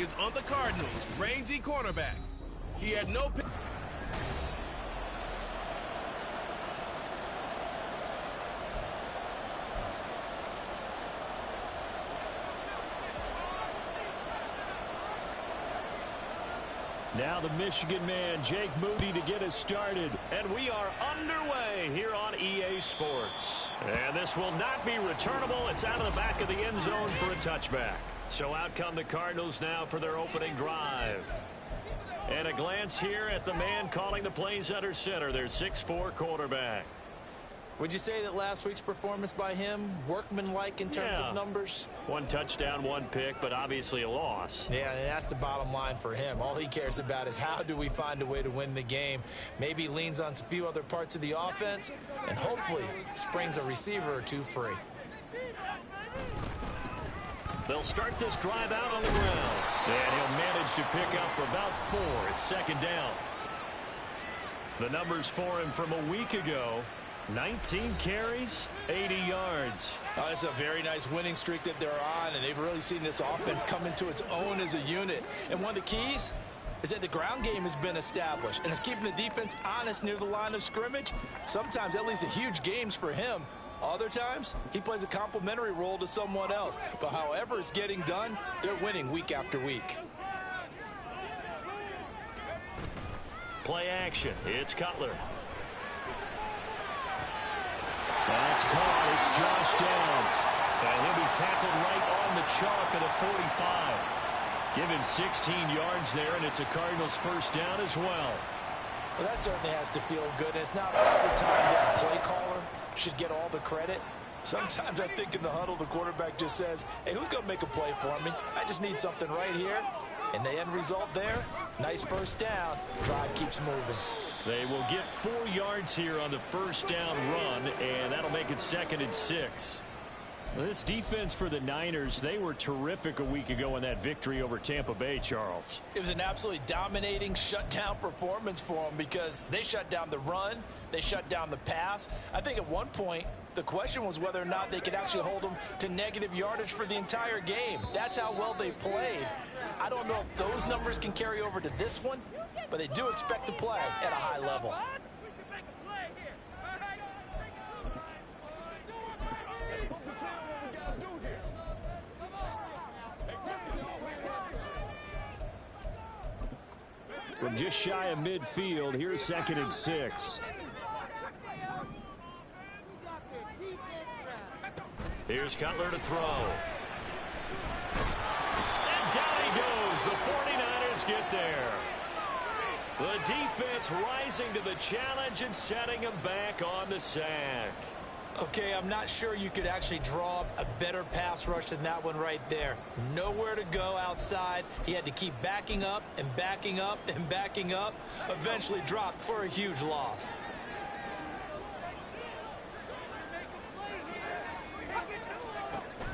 is on the Cardinals' rangy cornerback. He had no... Now the Michigan man, Jake Moody, to get us started. And we are underway here on EA Sports. And this will not be returnable. It's out of the back of the end zone for a touchback. So out come the Cardinals now for their opening drive. And a glance here at the man calling the plays under center, their 6'4" quarterback. Would you say that last week's performance by him, workmanlike in terms of numbers? 1 touchdown, 1 pick, but obviously a loss. Yeah, and that's the bottom line for him. All he cares about is how do we find a way to win the game. Maybe leans on a few other parts of the offense, and hopefully springs a receiver or two free. They'll start this drive out on the ground. And he'll manage to pick up about 4. It's second down. The numbers for him from a week ago: 19 carries, 80 yards. Oh, it's a very nice winning streak that they're on, and they've really seen this offense come into its own as a unit. And one of the keys is that the ground game has been established, and it's keeping the defense honest near the line of scrimmage. Sometimes that leads to huge games for him. Other times, he plays a complementary role to someone else. But however it's getting done, they're winning week after week. Play action. It's Cutler. That's caught. It's Josh Downs. And he'll be tackled right on the chalk at the 45. Give him 16 yards there, and it's a Cardinals first down as well. Well, that certainly has to feel good. It's not all the time that the play caller should get all the credit. Sometimes I think in the huddle, the quarterback just says, hey, who's going to make a play for me? I just need something right here. And the end result there, nice first down. Drive keeps moving. They will get 4 yards here on the first down run, and that'll make it 2nd and 6. This defense for the Niners, they were terrific a week ago in that victory over Tampa Bay, Charles. It was an absolutely dominating shutdown performance for them because they shut down the run, they shut down the pass. I think at one point, the question was whether or not they could actually hold them to negative yardage for the entire game. That's how well they played. I don't know if those numbers can carry over to this one, but they do expect to play at a high level. From just shy of midfield, here's 2nd and 6. Here's Cutler to throw. And down he goes. The 49ers get there. The defense rising to the challenge and setting him back on the sack. Okay, I'm not sure you could actually draw up a better pass rush than that one right there. Nowhere to go outside. He had to keep backing up and backing up and backing up. Eventually dropped for a huge loss.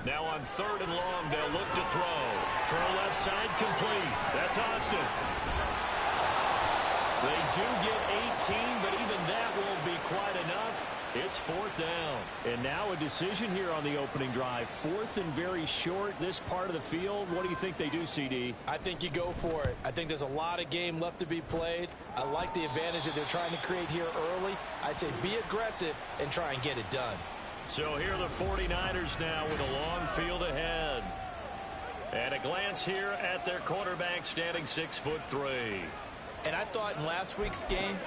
Now on 3rd and long, they'll look to throw. Throw left side complete. That's Austin. They do get 18, but even that won't be quite enough. It's 4th down. And now a decision here on the opening drive. 4th and very short, this part of the field. What do you think they do, CD? I think you go for it. I think there's a lot of game left to be played. I like the advantage that they're trying to create here early. I say be aggressive and try and get it done. So here are the 49ers now with a long field ahead. And a glance here at their quarterback standing 6'3". And I thought in last week's game,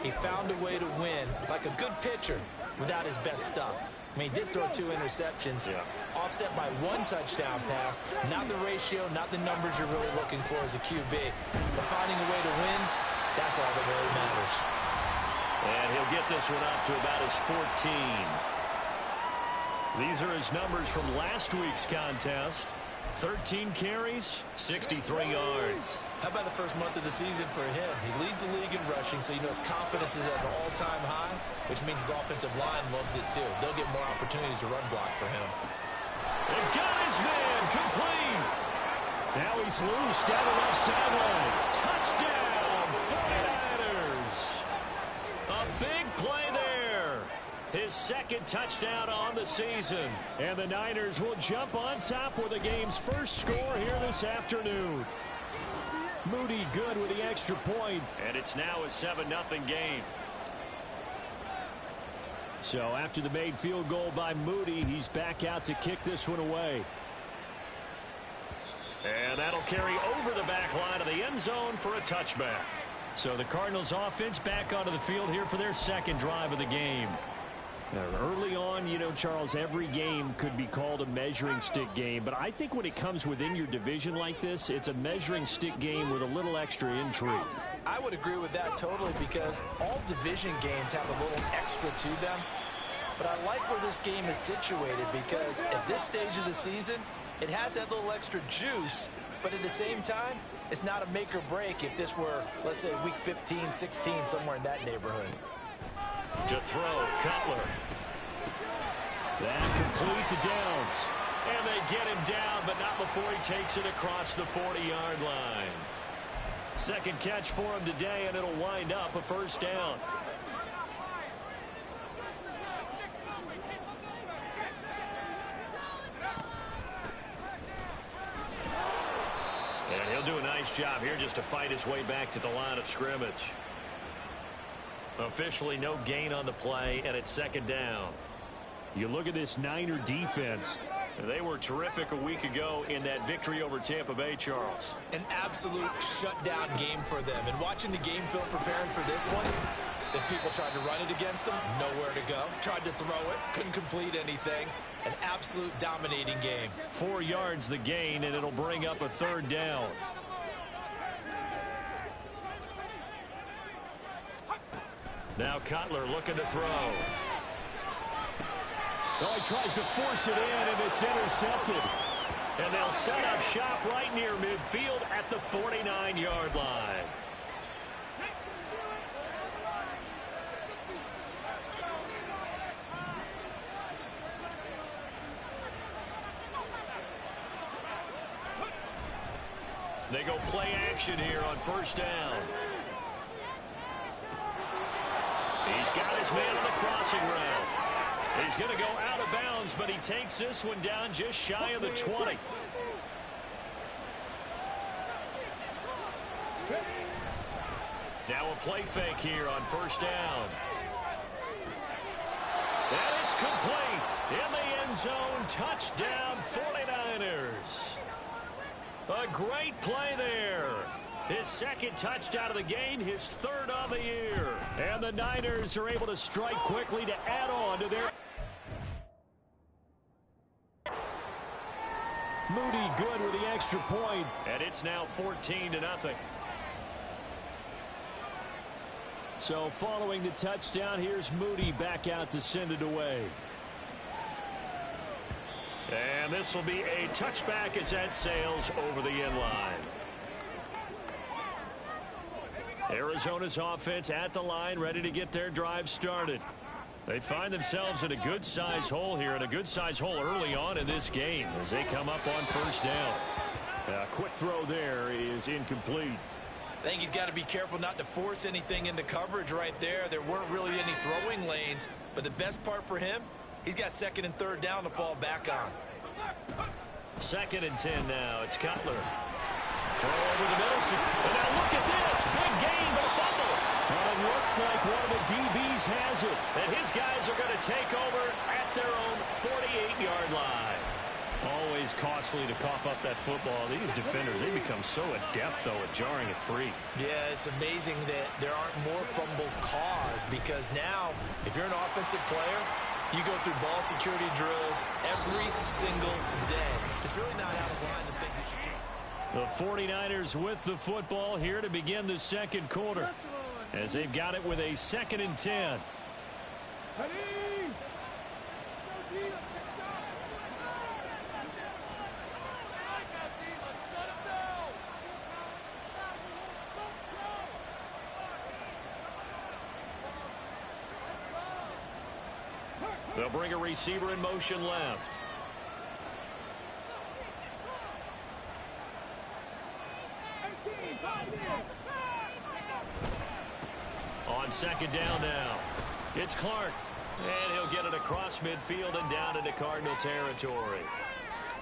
he found a way to win like a good pitcher without his best stuff. I mean, he did throw 2 interceptions, offset by 1 touchdown pass. Not the ratio, not the numbers you're really looking for as a QB. But finding a way to win, that's all that really matters. And he'll get this one up to about his 14. These are his numbers from last week's contest. 13 carries, 63 yards. How about the first month of the season for him? He leads the league in rushing, so you know his confidence is at an all-time high, which means his offensive line loves it too. They'll get more opportunities to run block for him. And got his man complete. Now he's loose down the left sideline. Touchdown, 49ers. A big play there. his second touchdown on the season. And the Niners will jump on top with the game's first score here this afternoon. Moody good with the extra point. And it's now a 7-0 game. So after the made field goal by Moody, he's back out to kick this one away. And that'll carry over the back line of the end zone for a touchback. So the Cardinals offense back onto the field here for their second drive of the game. Now, early on, you know, Charles, every game could be called a measuring stick game. But I think when it comes within your division like this, it's a measuring stick game with a little extra intrigue. I would agree with that totally because all division games have a little extra to them. But I like where this game is situated because at this stage of the season, it has that little extra juice. But at the same time, it's not a make or break if this were, let's say, week 15, 16, somewhere in that neighborhood. To throw, Cutler. That complete to Downs. And they get him down, but not before he takes it across the 40-yard line. Second catch for him today, and it'll wind up a first down. And he'll do a nice job here just to fight his way back to the line of scrimmage. Officially no gain on the play, and it's second down. You look at this Niner defense. They were terrific a week ago in that victory over Tampa Bay, Charles. An absolute shutdown game for them. And watching the game film preparing for this one, the people tried to run it against them, nowhere to go. Tried to throw it, couldn't complete anything. An absolute dominating game. 4 yards the gain, and it'll bring up a third down. Now Cutler looking to throw. Oh, he tries to force it in, and it's intercepted. And they'll set up shop right near midfield at the 49-yard line. They go play action here on first down. He's got his man on the crossing route. He's going to go out of bounds, but he takes this one down just shy of the 20. Now a play fake here on first down. And it's complete. In the end zone, touchdown 49ers. A great play there. His second touchdown of the game, his third on the year. And the Niners are able to strike quickly to add on to their... Moody good with the extra point. And it's now 14-0. So following the touchdown, here's Moody back out to send it away. And this will be a touchback as that sails over the end line. Arizona's offense at the line, ready to get their drive started. They find themselves in a good-sized hole here, and a good-sized hole early on in this game as they come up on first down. A quick throw there is incomplete. I think he's got to be careful not to force anything into coverage right there. There weren't really any throwing lanes, but the best part for him, he's got second and third down to fall back on. Second and 10 now. It's Cutler. Throw over the middle. And now look at this. Big gain, but a fumble. And it looks like one of the DBs has it. And his guys are going to take over at their own 48-yard line. Always costly to cough up that football. These defenders, they become so adept, though, at jarring it free. Yeah, it's amazing that there aren't more fumbles caused because now, if you're an offensive player, you go through ball security drills every single day. It's really not out of line to think that you do. The 49ers with the football here to begin the second quarter as they've got it with a second and 10. They'll bring a receiver in motion left. On second down now, it's Clark. And he'll get it across midfield and down into Cardinal territory.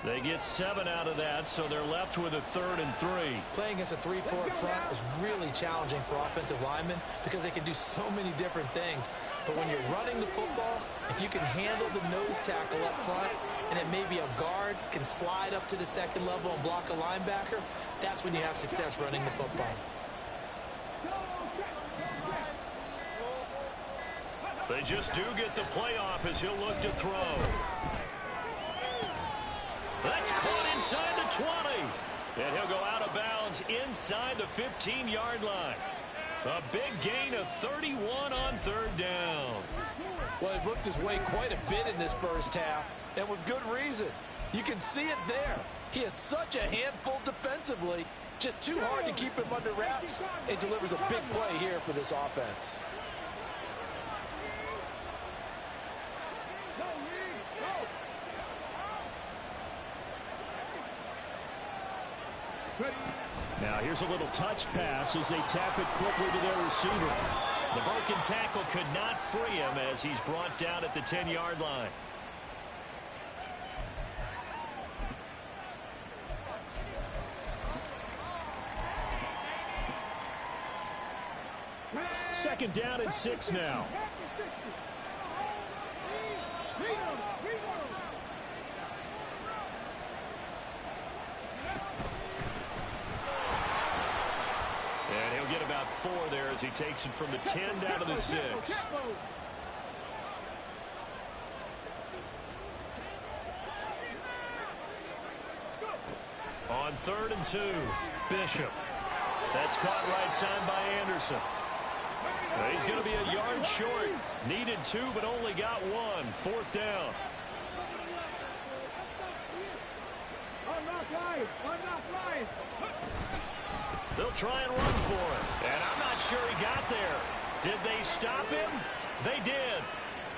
They get 7 out of that, so they're left with a 3rd and 3. Playing against a 3-4 front is really challenging for offensive linemen because they can do so many different things. But when you're running the football, if you can handle the nose tackle up front, and it may be a guard can slide up to the second level and block a linebacker, that's when you have success running the football. They just do get the playoff as he'll look to throw. That's caught inside the 20. And he'll go out of bounds inside the 15-yard line. A big gain of 31 on 3rd down. Well, he worked his way quite a bit in this first half, and with good reason. You can see it there. He is such a handful defensively. Just too hard to keep him under wraps. It delivers a big play here for this offense. Now here's a little touch pass as they tap it quickly to their receiver. The broken tackle could not free him as he's brought down at the 10-yard line. Second down and 6 now. And he'll get about 4 there as he takes it from the 10 down to the 6. On 3rd and 2, Bishop. That's caught right side by Anderson. He's going to be a yard short. Needed 2, but only got 1. 4th down. They'll try and run for it. And I'm not sure he got there. Did they stop him? They did.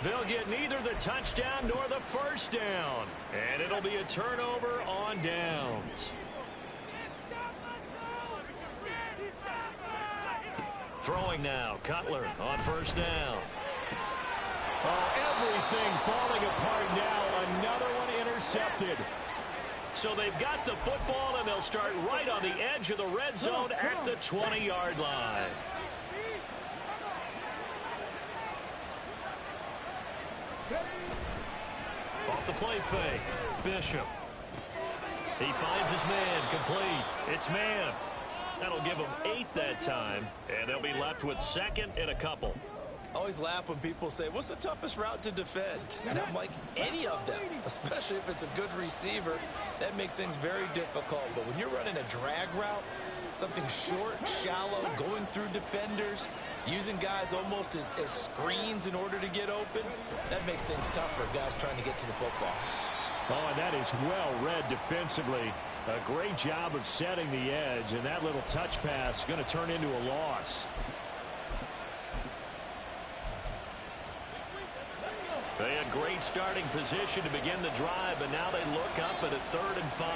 They'll get neither the touchdown nor the first down. And it'll be a turnover on downs. Throwing now, Cutler on 1st down. Oh, everything falling apart now. Another one intercepted. So they've got the football, and they'll start right on the edge of the red zone at the 20-yard line. Off the play fake, Bishop. He finds his man, complete. It's man. That'll give them 8 that time, and they'll be left with 2nd and a couple. I always laugh when people say, what's the toughest route to defend? And I'm like, any of them, especially if it's a good receiver. That makes things very difficult. But when you're running a drag route, something short, shallow, going through defenders, using guys almost as screens in order to get open, that makes things tough for guys trying to get to the football. Oh, and that is well read defensively. A great job of setting the edge, and that little touch pass is going to turn into a loss. They had great starting position to begin the drive, but now they look up at a 3rd and 5.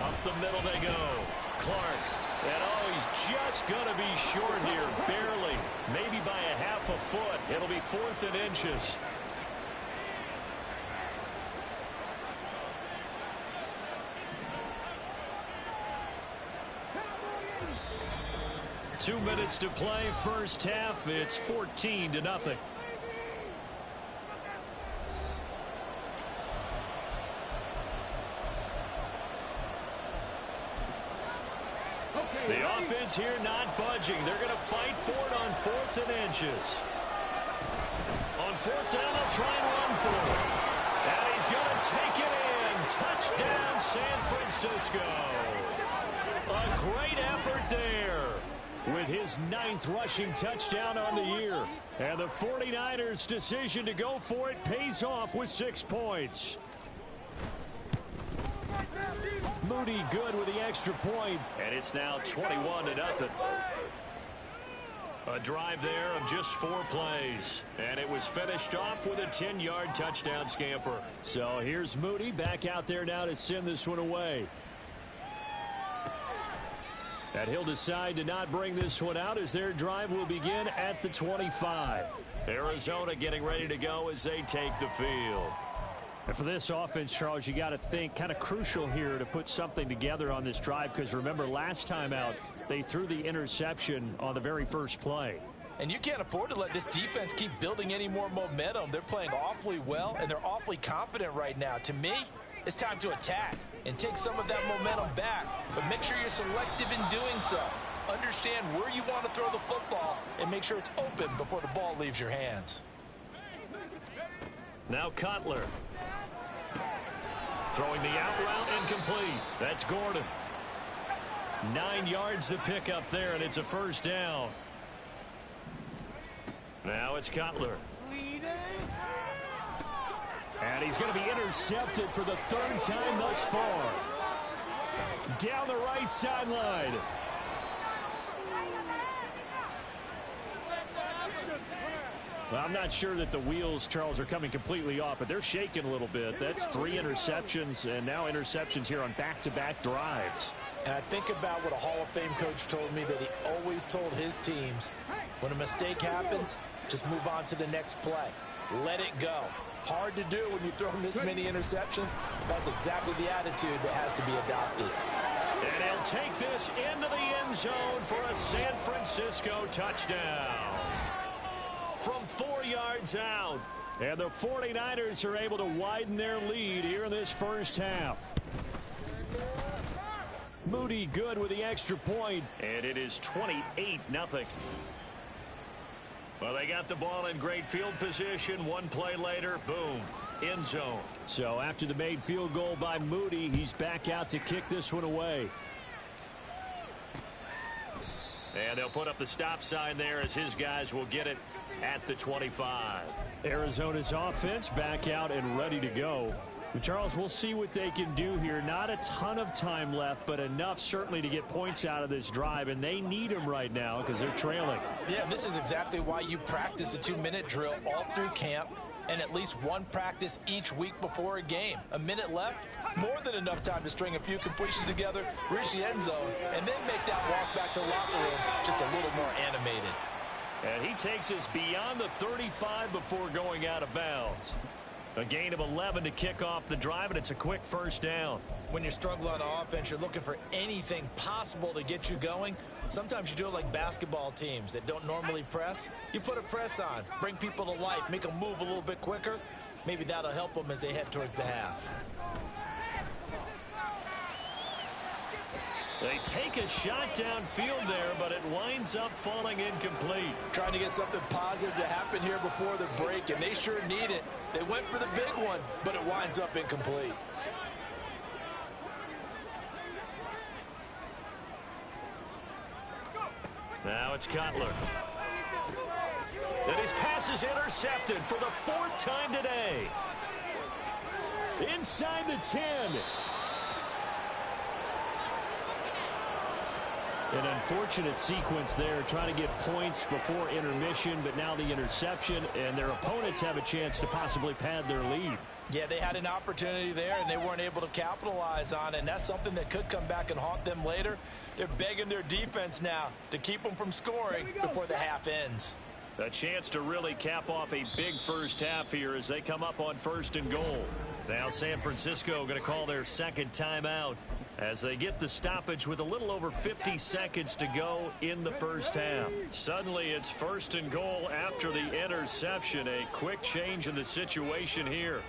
Up the middle they go. Clark. And oh, he's just going to be short here, barely. Maybe by a half a foot. It'll be 4th and inches. Two minutes to play, first half. It's 14-0. The offense here not budging. They're going to fight for it on 4th and inches. On 4th down, they'll try and run for it. And he's going to take it in. Touchdown, San Francisco. A great effort there with his 9th rushing touchdown on the year. And the 49ers' decision to go for it pays off with 6 points. Moody good with the extra point. And it's now 21-0. A drive there of just 4 plays. And it was finished off with a 10-yard touchdown scamper. So here's Moody back out there now to send this one away. And he'll decide to not bring this one out as their drive will begin at the 25. Arizona getting ready to go as they take the field. And for this offense, Charles, you got to think kind of crucial here to put something together on this drive, because remember last time out they threw the interception on the very first play. And you can't afford to let this defense keep building any more momentum. They're playing awfully well, and they're awfully confident right now. To me, it's time to attack and take some of that momentum back, but make sure you're selective in doing so. Understand where you want to throw the football and make sure it's open before the ball leaves your hands. Now Cutler. Throwing the out route incomplete. That's Gordon. 9 yards to pick up there, and it's a first down. Now it's Cutler. And he's going to be intercepted for the third time thus far. Down the right sideline. Well, I'm not sure that the wheels, Charles, are coming completely off, but they're shaking a little bit. That's 3 interceptions, and now interceptions here on back-to-back drives. And I think about what a Hall of Fame coach told me, that he always told his teams, when a mistake happens, just move on to the next play. Let it go. Hard to do when you've thrown this many interceptions. That's exactly the attitude that has to be adopted. And he'll take this into the end zone for a San Francisco touchdown. From 4 yards out. And the 49ers are able to widen their lead here in this first half. Moody good with the extra point. And it is 28-0. Well, they got the ball in great field position. One play later, boom, end zone. So after the made field goal by Moody, he's back out to kick this one away. And they'll put up the stop sign there as his guys will get it at the 25. Arizona's offense back out and ready to go. But Charles, we'll see what they can do here. Not a ton of time left, but enough certainly to get points out of this drive, and they need them right now because they're trailing. Yeah, this is exactly why you practice a 2-minute drill all through camp, and at least one practice each week before a game. A minute left, more than enough time to string a few completions together, reach the end zone, and then make that walk back to the locker room just a little more animated. And he takes us beyond the 35 before going out of bounds. A gain of 11 to kick off the drive, and it's a quick first down. When you're struggling on offense, you're looking for anything possible to get you going. Sometimes you do it like basketball teams that don't normally press. You put a press on, bring people to life, make them move a little bit quicker. Maybe that'll help them as they head towards the half. They take a shot downfield there, but it winds up falling incomplete. Trying to get something positive to happen here before the break, and they sure need it. They went for the big one, but it winds up incomplete. Now it's Cutler. And his pass is intercepted for the 4th time today. Inside the 10. An unfortunate sequence there, trying to get points before intermission, but now the interception, and their opponents have a chance to possibly pad their lead. Yeah, they had an opportunity there, and they weren't able to capitalize on it, and that's something that could come back and haunt them later. They're begging their defense now to keep them from scoring before the half ends. A chance to really cap off a big first half here as they come up on 1st and goal. Now San Francisco going to call their second timeout as they get the stoppage with a little over 50 seconds to go in the first half. Suddenly it's 1st and goal after the interception. A quick change in the situation here.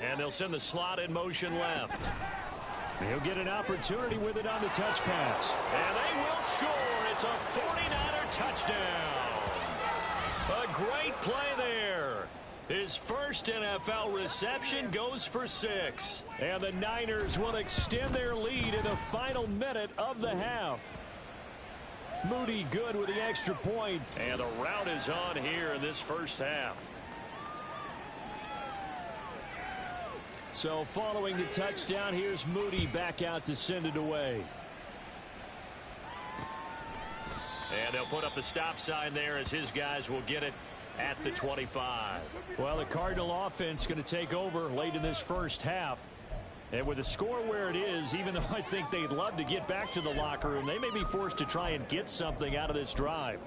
And they'll send the slot in motion left. He'll get an opportunity with it on the touch pass. And they will score. It's a 49er touchdown. A great play there. His first NFL reception goes for 6. And the Niners will extend their lead in the final minute of the half. Moody good with the extra point. And the route is on here in this first half. So following the touchdown, here's Moody back out to send it away. And they'll put up the stop sign there as his guys will get it at the 25. Well, the Cardinal offense going to take over late in this first half. And with the score where it is, even though I think they'd love to get back to the locker room, they may be forced to try and get something out of this drive.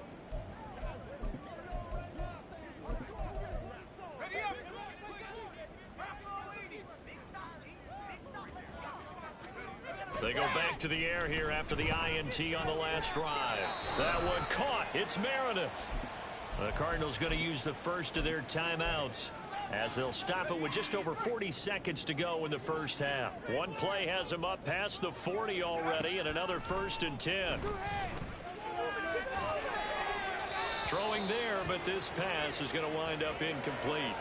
They go back to the air here after the INT on the last drive. That one caught. It's Meredith. The Cardinals going to use the first of their timeouts as they'll stop it with just over 40 seconds to go in the first half. One play has them up past the 40 already, and another 1st and 10. Throwing there, but this pass is going to wind up incomplete.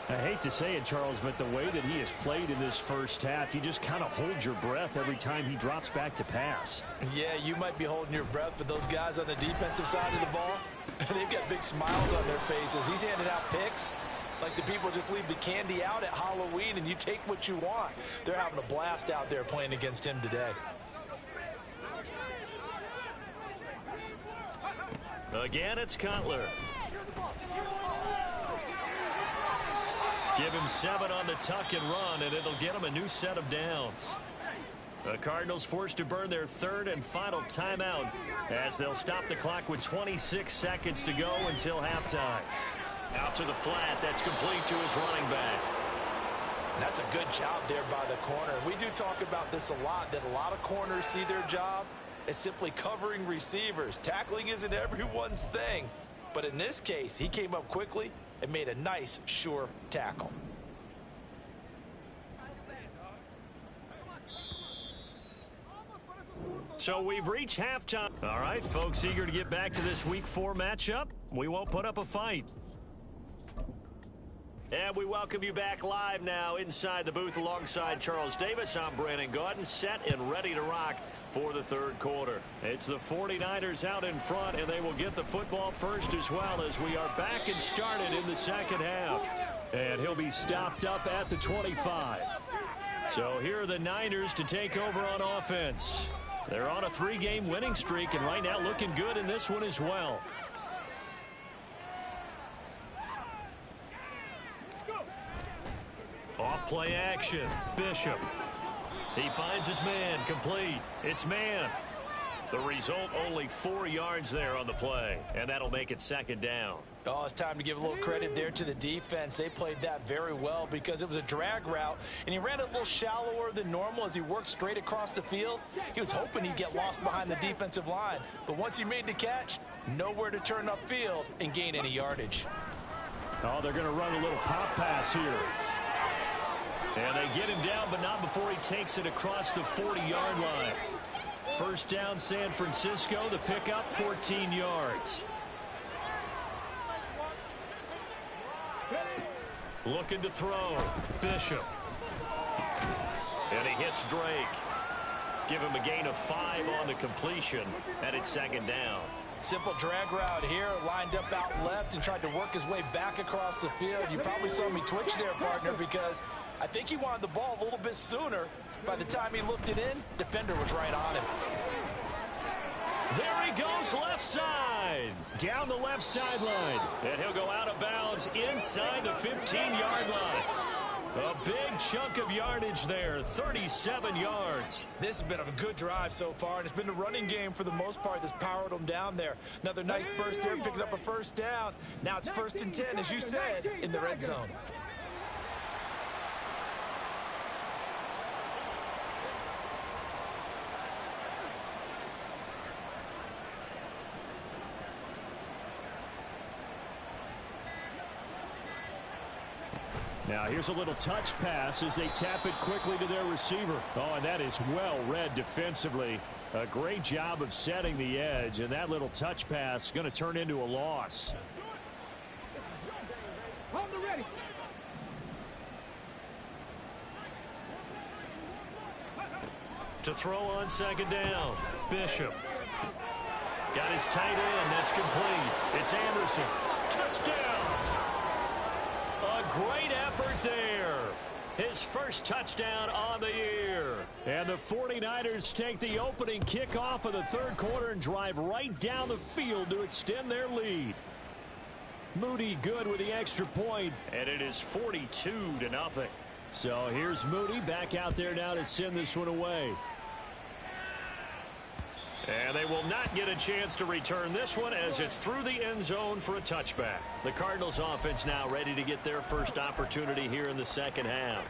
I hate to say it, Charles, but the way that he has played in this first half, you just kind of hold your breath every time he drops back to pass. Yeah, you might be holding your breath, but those guys on the defensive side of the ball, they've got big smiles on their faces. He's handing out picks like the people just leave the candy out at Halloween and you take what you want. They're having a blast out there playing against him today. Again, it's Cutler. Give him 7 on the tuck and run, and it'll get him a new set of downs. The Cardinals forced to burn their 3rd and final timeout as they'll stop the clock with 26 seconds to go until halftime. Out to the flat. That's complete to his running back. That's a good job there by the corner. We do talk about this a lot, that a lot of corners see their job as simply covering receivers. Tackling isn't everyone's thing. But in this case, he came up quickly and made a nice, sure tackle. So we've reached halftime. All right, folks, eager to get back to this Week 4 matchup. We won't put up a fight. And we welcome you back live now inside the booth alongside Charles Davis. I'm Brandon Gaudin, set and ready to rock for the 3rd quarter. It's the 49ers out in front, and they will get the football first as well as we are back and started in the 2nd half. And he'll be stopped up at the 25. So here are the Niners to take over on offense. They're on a 3-game winning streak, and right now looking good in this one as well. Off play action. Bishop. He finds his man. Complete. It's man. The result, only 4 yards there on the play, and that'll make it 2nd down. Oh, it's time to give a little credit there to the defense. They played that very well because it was a drag route, and he ran it a little shallower than normal as he worked straight across the field. He was hoping he'd get lost behind the defensive line, but once he made the catch, nowhere to turn upfield and gain any yardage. Oh, they're going to run a little pop pass here. And they get him down, but not before he takes it across the 40-yard line. 1st down, San Francisco. The pickup, 14 yards. Looking to throw. Bishop. And he hits Drake. Give him a gain of 5 on the completion, and it's 2nd down. Simple drag route here, lined up out left and tried to work his way back across the field. You probably saw me twitch there, partner, because I think he wanted the ball a little bit sooner. By the time he looked it in, defender was right on him. There he goes, left side. Down the left sideline. And he'll go out of bounds inside the 15-yard line. A big chunk of yardage there, 37 yards. This has been a good drive so far, and it's been the running game for the most part that's powered them down there. Another nice burst there, picking up a 1st down. Now it's 1st and 10, as you said, in the red zone. Now here's a little touch pass as they tap it quickly to their receiver. Oh, and that is well read defensively. A great job of setting the edge, and that little touch pass is going to turn into a loss. To throw on 2nd down. Bishop. Got his tight end. That's complete. It's Anderson. Touchdown. A great effort there. His first touchdown on the year. And the 49ers take the opening kickoff of the 3rd quarter and drive right down the field to extend their lead. Moody good with the extra point. And it is 42-0. So here's Moody back out there now to send this one away. And they will not get a chance to return this one as it's through the end zone for a touchback. The Cardinals offense now ready to get their first opportunity here in the second half.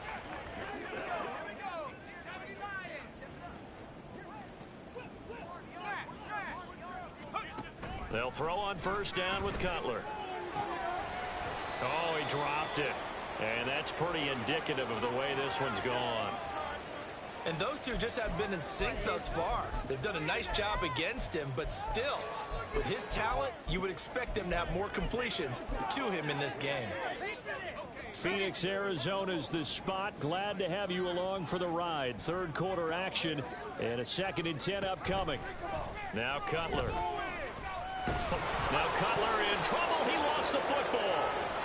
They'll throw on first down with Cutler. Oh, he dropped it. And that's pretty indicative of the way this one's gone. And those two just have been in sync thus far. They've done a nice job against him, but still, with his talent, you would expect him to have more completions to him in this game. Phoenix, Arizona's the spot. Glad to have you along for the ride. Third quarter action and a 2nd and 10 upcoming. Now Cutler. Now Cutler in trouble. He lost the football.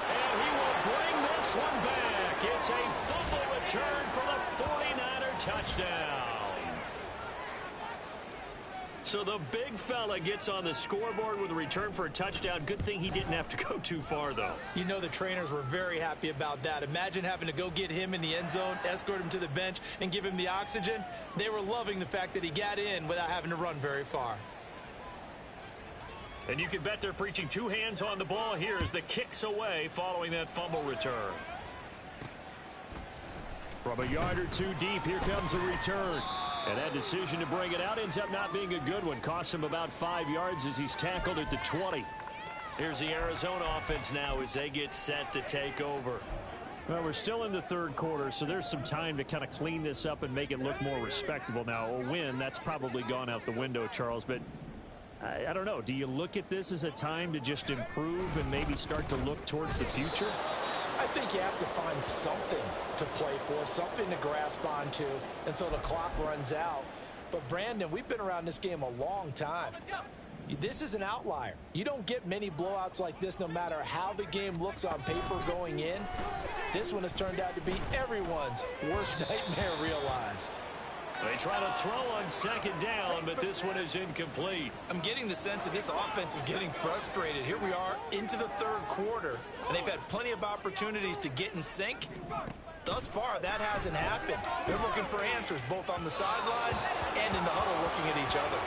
And he will bring this one back. It's a fumble return for the 49er touchdown. So the big fella gets on the scoreboard with a return for a touchdown. Good thing he didn't have to go too far, though. You know the trainers were very happy about that. Imagine having to go get him in the end zone, escort him to the bench, and give him the oxygen. They were loving the fact that he got in without having to run very far. And you can bet they're preaching two hands on the ball here as the kick's away following that fumble return. From a yard or two deep, here comes the return. And that decision to bring it out ends up not being a good one. Costs him about 5 yards as he's tackled at the 20. Here's the Arizona offense now as they get set to take over. Well, we're still in the third quarter, so there's some time to kind of clean this up and make it look more respectable. Now, a win, that's probably gone out the window, Charles, but I don't know. Do you look at this as a time to just improve and maybe start to look towards the future? I think you have to find something to play for, something to grasp onto until the clock runs out. But, Brandon, we've been around this game a long time. This is an outlier. You don't get many blowouts like this no matter how the game looks on paper going in. This one has turned out to be everyone's worst nightmare realized. They try to throw on second down, but this one is incomplete. I'm getting the sense that this offense is getting frustrated. Here we are into the third quarter, and they've had plenty of opportunities to get in sync. Thus far, that hasn't happened. They're looking for answers both on the sidelines and in the huddle looking at each other.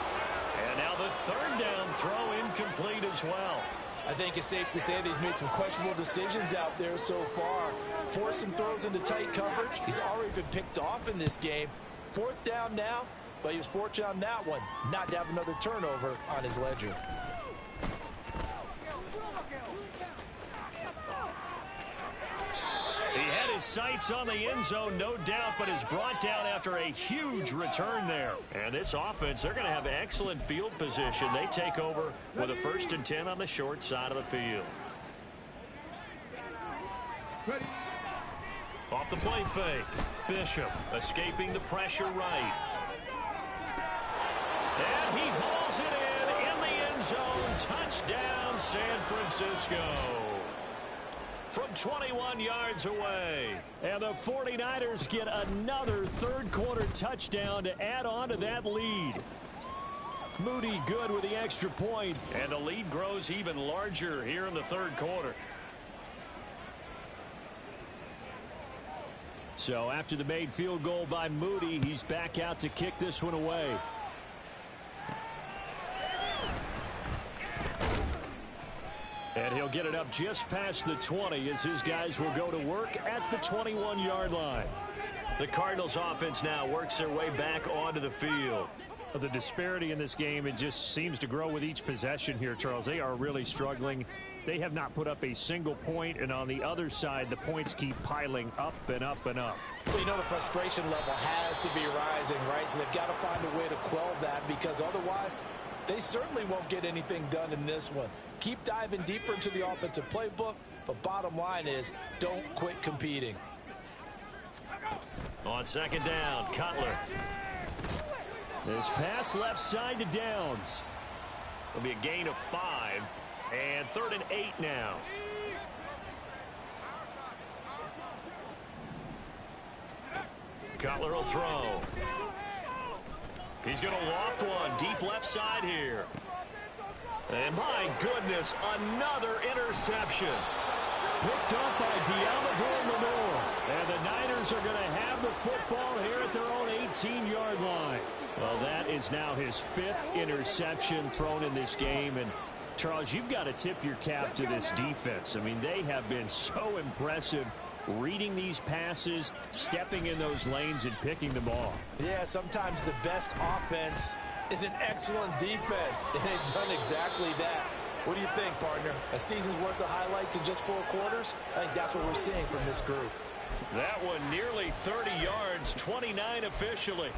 And now the third down throw incomplete as well. I think it's safe to say that he's made some questionable decisions out there so far. Forced some throws into tight coverage. He's already been picked off in this game. Fourth down now, but he was fortunate on that one not to have another turnover on his ledger. He had his sights on the end zone, no doubt, but is brought down after a huge return there. And this offense, they're going to have excellent field position. They take over with a 1st and 10 on the short side of the field. Ready. Off the play fake. Bishop escaping the pressure right. And he hauls it in the end zone. Touchdown, San Francisco. From 21 yards away. And the 49ers get another third quarter touchdown to add on to that lead. Moody good with the extra point. And the lead grows even larger here in the third quarter. So after the made field goal by Moody, he's back out to kick this one away. And he'll get it up just past the 20 as his guys will go to work at the 21-yard line. The Cardinals offense now works their way back onto the field. The disparity in this game, it just seems to grow with each possession here, Charles. They are really struggling. They have not put up a single point, and on the other side, the points keep piling up and up and up. So you know the frustration level has to be rising, right? So they've got to find a way to quell that, because otherwise they certainly won't get anything done in this one. Keep diving deeper into the offensive playbook, but bottom line is don't quit competing. On second down, Cutler. This pass left side to Downs. It'll be a gain of 5. And 3rd and 8 now. Cutler will throw. He's going to loft one deep left side here. And my goodness, another interception. Picked up by Deommodore Lenoir. And the Niners are going to have the football here at their own 18-yard line. Well, that is now his 5th interception thrown in this game. And, Charles, you've got to tip your cap to this defense. I mean, they have been so impressive reading these passes, stepping in those lanes, and picking them off. Yeah, sometimes the best offense is an excellent defense, and they've done exactly that. What do you think, partner? A season's worth of highlights in just 4 quarters? I think that's what we're seeing from this group. That one nearly 30 yards, 29 officially.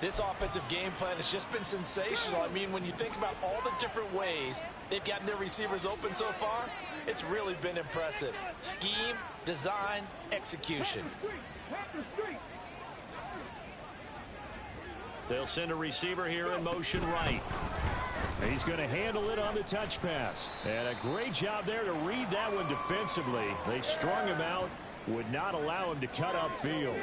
This offensive game plan has just been sensational. I mean, when you think about all the different ways they've gotten their receivers open so far, it's really been impressive. Scheme, design, execution. They'll send a receiver here in motion right. He's going to handle it on the touch pass. And a great job there to read that one defensively. They strung him out, would not allow him to cut upfield.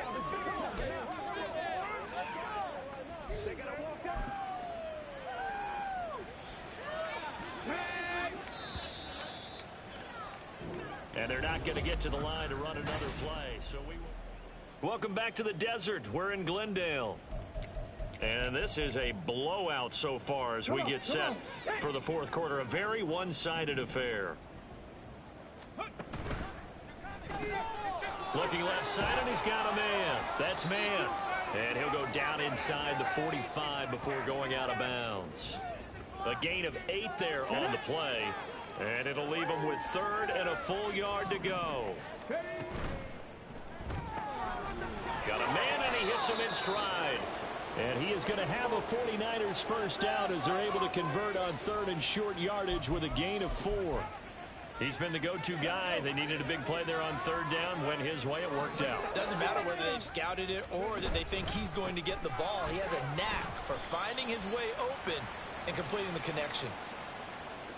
And they're not going to get to the line to run another play. So welcome back to the desert. We're in Glendale. And this is a blowout so far as we get set for the 4th quarter. A very one-sided affair. Looking left side, and he's got a man. That's man. And he'll go down inside the 45 before going out of bounds. A gain of 8 there on the play. And it'll leave him with 3rd and a full yard to go. Got a man, and he hits him in stride. And he is going to have a 49ers first down as they're able to convert on 3rd and short yardage with a gain of 4. He's been the go-to guy. They needed a big play there on 3rd down. Went his way. It worked out. Doesn't matter whether they've scouted it or that they think he's going to get the ball. He has a knack for finding his way open and completing the connection.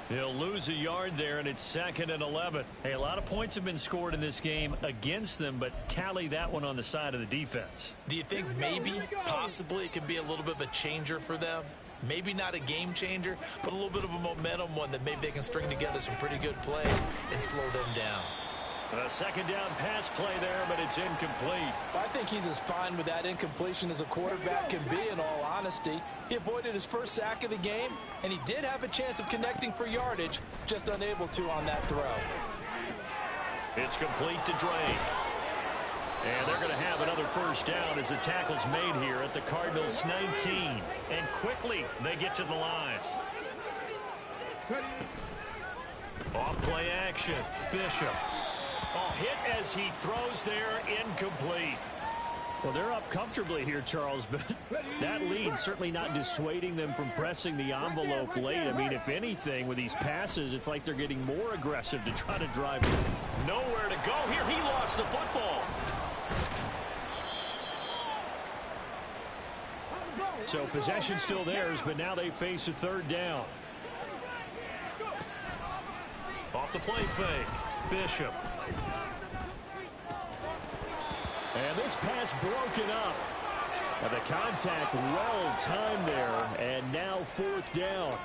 He'll lose a yard there, and it's 2nd and 11. Hey, a lot of points have been scored in this game against them, but tally that one on the side of the defense. Do you think maybe, possibly, it could be a little bit of a changer for them? Maybe not a game changer, but a little bit of a momentum one that maybe they can string together some pretty good plays and slow them down. A 2nd down pass play there, but it's incomplete. I think he's as fine with that incompletion as a quarterback can be, in all honesty. He avoided his first sack of the game, and he did have a chance of connecting for yardage, just unable to on that throw. It's complete to Drake. And they're going to have another first down as the tackle's made here at the Cardinals' 19. And quickly, they get to the line. Off play action. Bishop. Hit as he throws there, incomplete. Well, they're up comfortably here, Charles, but that lead certainly not dissuading them from pressing the envelope late. I mean, if anything, with these passes, it's like they're getting more aggressive to try to drive in. Nowhere to go here. He lost the football. So possession still theirs, but now they face a 3rd down. Off the play fake. Bishop. And this pass broken up. And the contact well timed there. And now 4th down.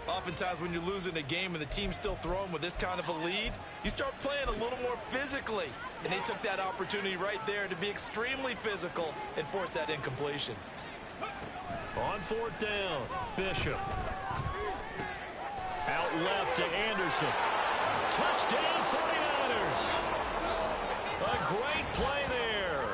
Oftentimes when you're losing a game and the team's still throwing with this kind of a lead, you start playing a little more physically. And they took that opportunity right there to be extremely physical and force that incompletion. On 4th down, Bishop. Out left to Anderson. Touchdown 49ers. A great play there.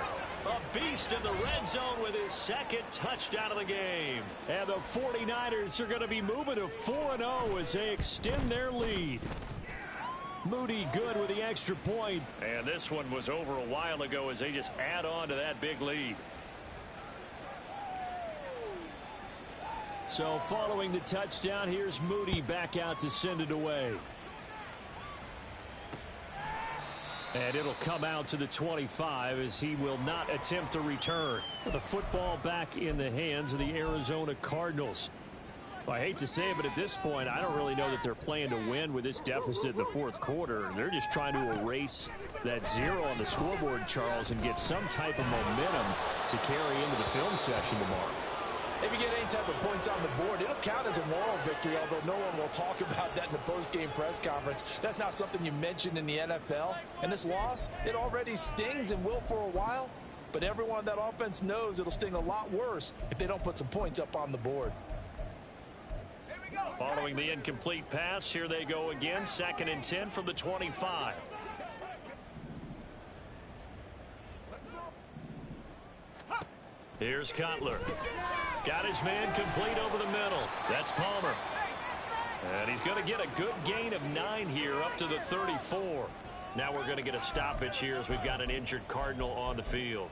A beast in the red zone with his 2nd touchdown of the game. And the 49ers are going to be moving to 4-0 as they extend their lead. Moody good with the extra point. And this one was over a while ago as they just add on to that big lead. So following the touchdown, here's Moody back out to send it away. And it'll come out to the 25 as he will not attempt to return. The football back in the hands of the Arizona Cardinals. I hate to say it, but at this point, I don't really know that they're playing to win with this deficit in the 4th quarter. They're just trying to erase that 0 on the scoreboard, Charles, and get some type of momentum to carry into the film session tomorrow. If you get any type of points on the board, it'll count as a moral victory, although no one will talk about that in the post-game press conference. That's not something you mentioned in the NFL. And this loss, it already stings and will for a while. But everyone on that offense knows it'll sting a lot worse if they don't put some points up on the board. Following the incomplete pass, here they go again. 2nd and 10 from the 25. Here's Cutler. Got his man complete over the middle. That's Palmer. And he's going to get a good gain of 9 here up to the 34. Now we're going to get a stoppage here as we've got an injured Cardinal on the field.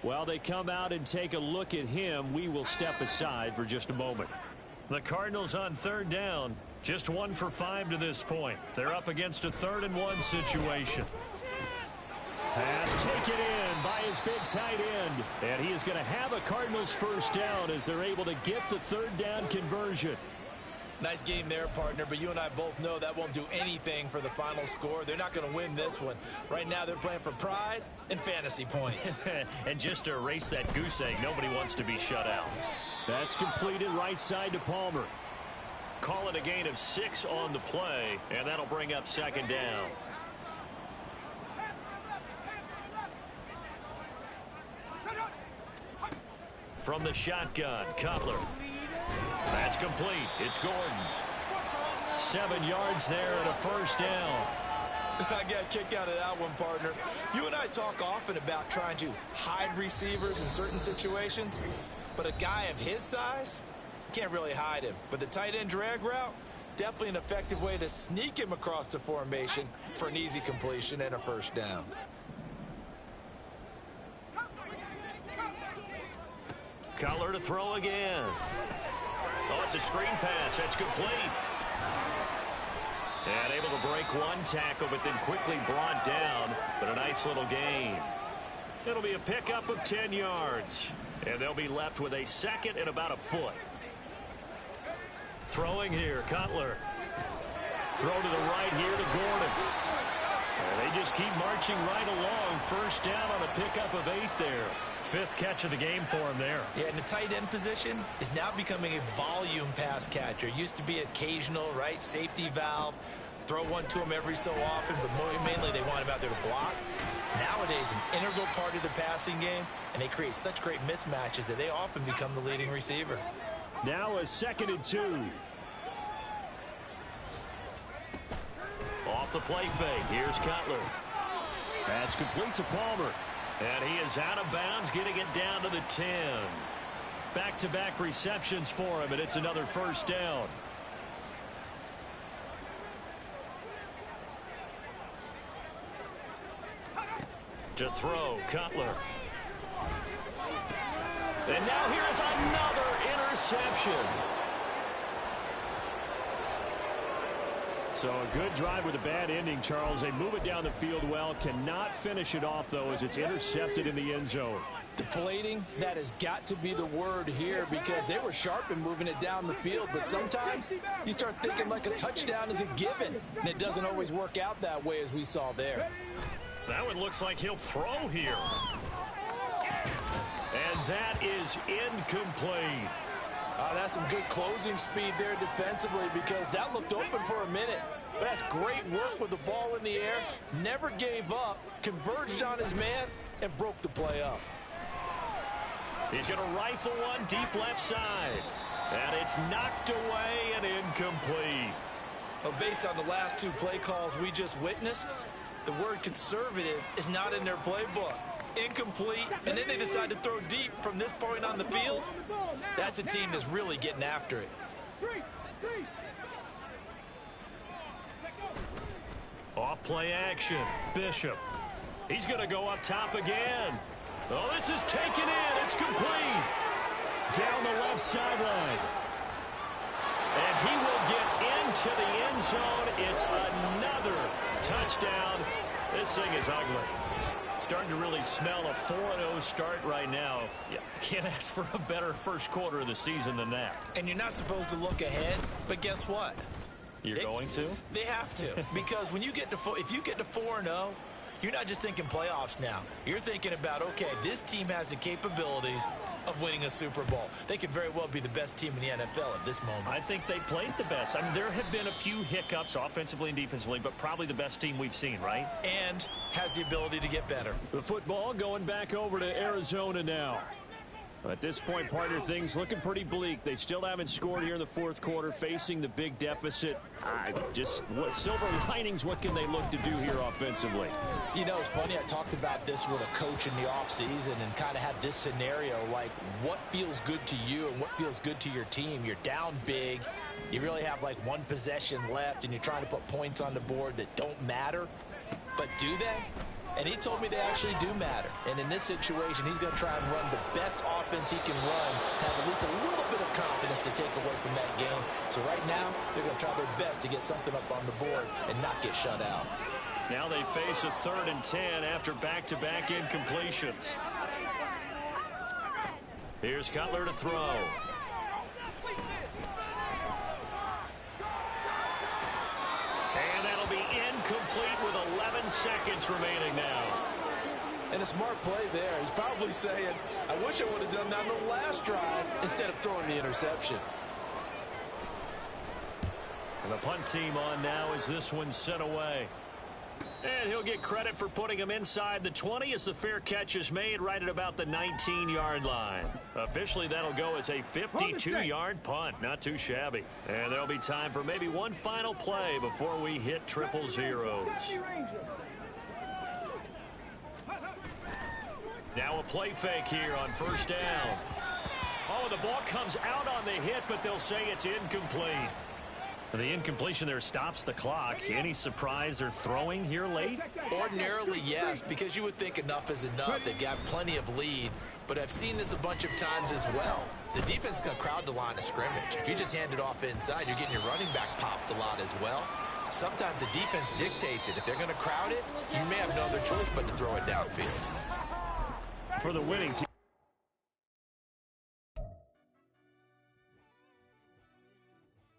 While they come out and take a look at him, we will step aside for just a moment. The Cardinals on 3rd down. Just 1 for 5 to this point. They're up against a 3rd and 1 situation. Pass taken in by his big tight end. And he is going to have a Cardinals first down as they're able to get the 3rd down conversion. Nice game there, partner, but you and I both know that won't do anything for the final score. They're not going to win this one. Right now, they're playing for pride and fantasy points. And just to erase that goose egg, nobody wants to be shut out. That's completed right side to Palmer. Call it a gain of 6 on the play, and that'll bring up 2nd down. From the shotgun, Cutler. That's complete. It's Gordon. 7 yards there and a first down. I got a kick out of that one, partner. You and I talk often about trying to hide receivers in certain situations, but a guy of his size can't really hide him. But the tight end drag route, definitely an effective way to sneak him across the formation for an easy completion and a first down. Cutler to throw again. Oh, it's a screen pass. That's complete. And able to break 1 tackle, but then quickly brought down. But a nice little gain. It'll be a pickup of 10 yards. And they'll be left with a 2nd and about a foot. Throwing here, Cutler. Throw to the right here to Gordon. And they just keep marching right along. First down on a pickup of 8 there. 5th catch of the game for him there. Yeah, and the tight end position is now becoming a volume pass catcher. Used to be occasional, right? Safety valve. Throw one to him every so often, but mainly they want him out there to block. Nowadays, an integral part of the passing game, and they create such great mismatches that they often become the leading receiver. Now a 2nd and 2. Off the play fake. Here's Cutler. That's complete to Palmer. And he is out of bounds, getting it down to the 10. Back-to-back receptions for him, and it's another first down. To throw, Cutler. And now here is another interception. So a good drive with a bad ending, Charles. They move it down the field well. Cannot finish it off, though, as it's intercepted in the end zone. Deflating, that has got to be the word here, because they were sharp in moving it down the field. But sometimes you start thinking like a touchdown is a given, and it doesn't always work out that way, as we saw there. That one looks like he'll throw here. And that is incomplete. That's some good closing speed there defensively, because that looked open for a minute. But that's great work with the ball in the air. Never gave up, converged on his man, and broke the play up. He's going to rifle one deep left side. And it's knocked away and incomplete. Well, based on the last 2 play calls we just witnessed, the word conservative is not in their playbook. Incomplete, and then they decide to throw deep from this point on the field. That's a team that's really getting after it. Off play action. Bishop. He's going to go up top again. Oh, this is taken in. It's complete. Down the left sideline. And he will get into the end zone. It's another touchdown. This thing is ugly. Starting to really smell a 4-0 start right now. Yeah, can't ask for a better first quarter of the season than that. And you're not supposed to look ahead, but guess what? You're going to? They have to, because when you get to if you get to 4-0, you're not just thinking playoffs now. You're thinking about, okay, this team has the capabilities of winning a Super Bowl. They could very well be the best team in the NFL at this moment. I think they played the best. I mean, there have been a few hiccups offensively and defensively, but probably the best team we've seen, right? And has the ability to get better. The football going back over to Arizona now. At this point, partner, things looking pretty bleak. They still haven't scored here in the fourth quarter, facing the big deficit. What silver linings, what can they look to do here offensively? You know, it's funny, I talked about this with a coach in the offseason and kind of had this scenario, like what feels good to you and what feels good to your team. You're down big. You really have like one possession left, and you're trying to put points on the board that don't matter. But do they? And he told me they actually do matter. And in this situation, he's going to try and run the best offense he can run, have at least a little bit of confidence to take away from that game. So right now, they're going to try their best to get something up on the board and not get shut out. Now they face a 3rd and 10 after back-to-back incompletions. Here's Cutler to throw. And that'll be incomplete with 11 seconds remaining now. And a smart play there. He's probably saying, I wish I would have done that on the last drive instead of throwing the interception. And the punt team on now as this one's sent away. And he'll get credit for putting him inside the 20 as the fair catch is made right at about the 19-yard line. Officially, that'll go as a 52-yard punt. Not too shabby. And there'll be time for maybe one final play before we hit triple zeros. Now a play fake here on 1st down. Oh, the ball comes out on the hit, but they'll say it's incomplete. The incompletion there stops the clock. Any surprise they're throwing here late? Ordinarily, yes, because you would think enough is enough. They've got plenty of lead, but I've seen this a bunch of times as well. The defense is going to crowd the line of scrimmage. If you just hand it off inside, you're getting your running back popped a lot as well. Sometimes the defense dictates it. If they're going to crowd it, you may have no other choice but to throw it downfield. For the winning team.